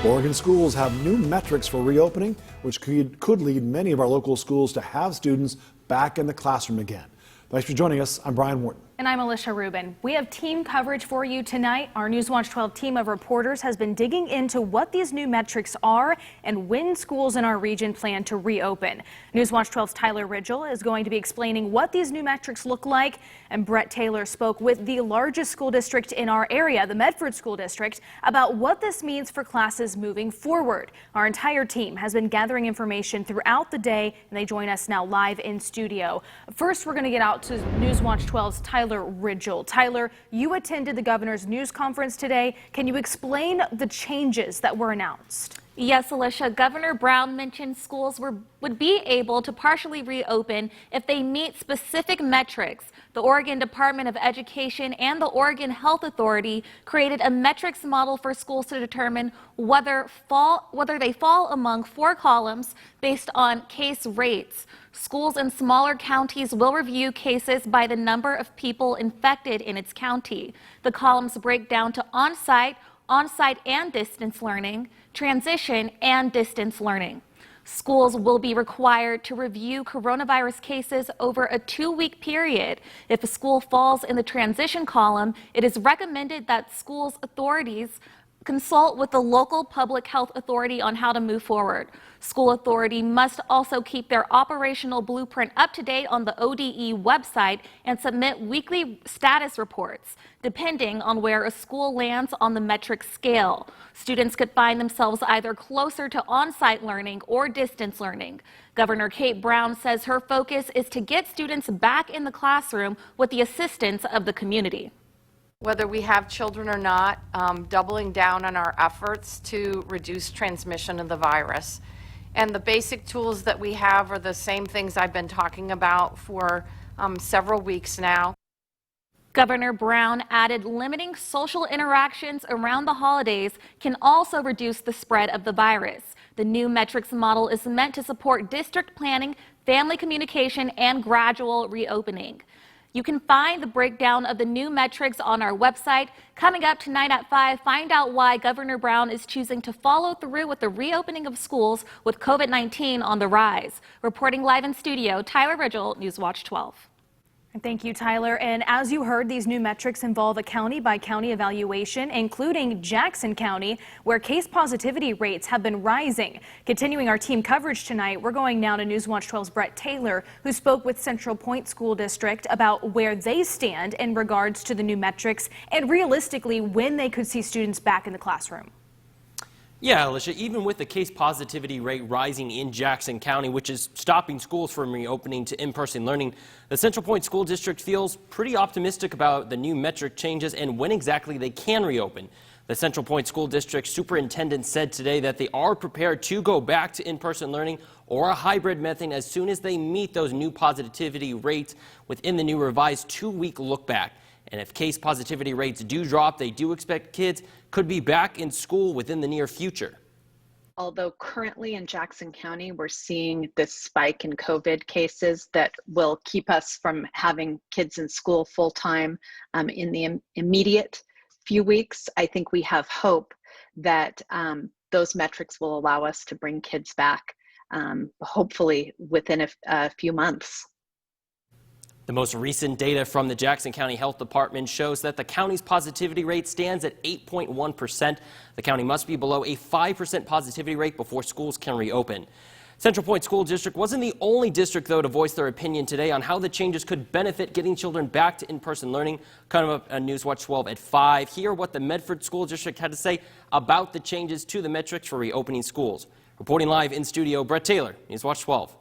Oregon schools have new metrics for reopening, which could lead many of our local schools to have students back in the classroom again. Thanks for joining us. I'm Brian Wharton. And I'm ALICIA RUBIN. We have team coverage for you tonight. Our Newswatch 12 team of reporters has been digging into what these new metrics are and when schools in our region plan to reopen. Newswatch 12's Tyler Ridgell is going to be explaining what these new metrics look like. And Brett Taylor spoke with the largest school district in our area, the Medford School District, about what this means for classes moving forward. Our entire team has been gathering information throughout the day, and they join us now live in studio. First, we're going to get out to Newswatch 12's Tyler Ridgell. Tyler, you attended the governor's news conference today. Can you explain the changes that were announced? Yes, ALICIA. Governor Brown mentioned schools would be able to partially reopen if they meet specific metrics. The Oregon Department of Education and the Oregon Health Authority created a metrics model for schools to determine whether they fall among 4 columns based on case rates. Schools in smaller counties will review cases by the number of people infected in its county. The columns break down to on-site and distance learning, transition, and distance learning. Schools will be required to review coronavirus cases over a 2-week period. If a school falls in the transition column, it is recommended that schools' authorities consult with the local public health authority on how to move forward. School authority must also keep their operational blueprint up to date on the ODE website and submit weekly status reports, depending on where a school lands on the metric scale. Students could find themselves either closer to on-site learning or distance learning. Governor Kate Brown says her focus is to get students back in the classroom with the assistance of the community. Whether we have children or not, doubling down on our efforts to reduce transmission of the virus. And the basic tools that we have are the same things I've been talking about for several weeks now. Governor Brown added limiting social interactions around the holidays can also reduce the spread of the virus. The new metrics model is meant to support district planning, family communication, and gradual reopening. You can find the breakdown of the new metrics on our website. Coming up tonight at 5, find out why Governor Brown is choosing to follow through with the reopening of schools with COVID-19 on the rise. Reporting live in studio, Tyler Ridgell, Newswatch 12. Thank you, Tyler. And as you heard, these new metrics involve a county-by-county evaluation, including Jackson County, where case positivity rates have been rising. Continuing our team coverage tonight, we're going now to Newswatch 12's Brett Taylor, who spoke with Central Point School District about where they stand in regards to the new metrics and realistically when they could see students back in the classroom. Yeah, Alicia, even with the case positivity rate rising in Jackson County, which is stopping schools from reopening to in-person learning, the Central Point School District feels pretty optimistic about the new metric changes and when exactly they can reopen. The Central Point School District superintendent said today that they are prepared to go back to in-person learning or a hybrid method as soon as they meet those new positivity rates within the new revised 2-week look back. And if case positivity rates do drop, they do expect kids could be back in school within the near future. Although currently in Jackson County, we're seeing this spike in COVID cases that will keep us from having kids in school full time in the immediate few weeks, I think we have hope that those metrics will allow us to bring kids back, hopefully within a few months. The most recent data from the Jackson County Health Department shows that the county's positivity rate stands at 8.1%. The county must be below a 5% positivity rate before schools can reopen. Central Point School District wasn't the only district, though, to voice their opinion today on how the changes could benefit getting children back to in-person learning. Coming up on Newswatch 12 at 5. Hear what the Medford School District had to say about the changes to the metrics for reopening schools. Reporting live in studio, Brett Taylor, Newswatch 12.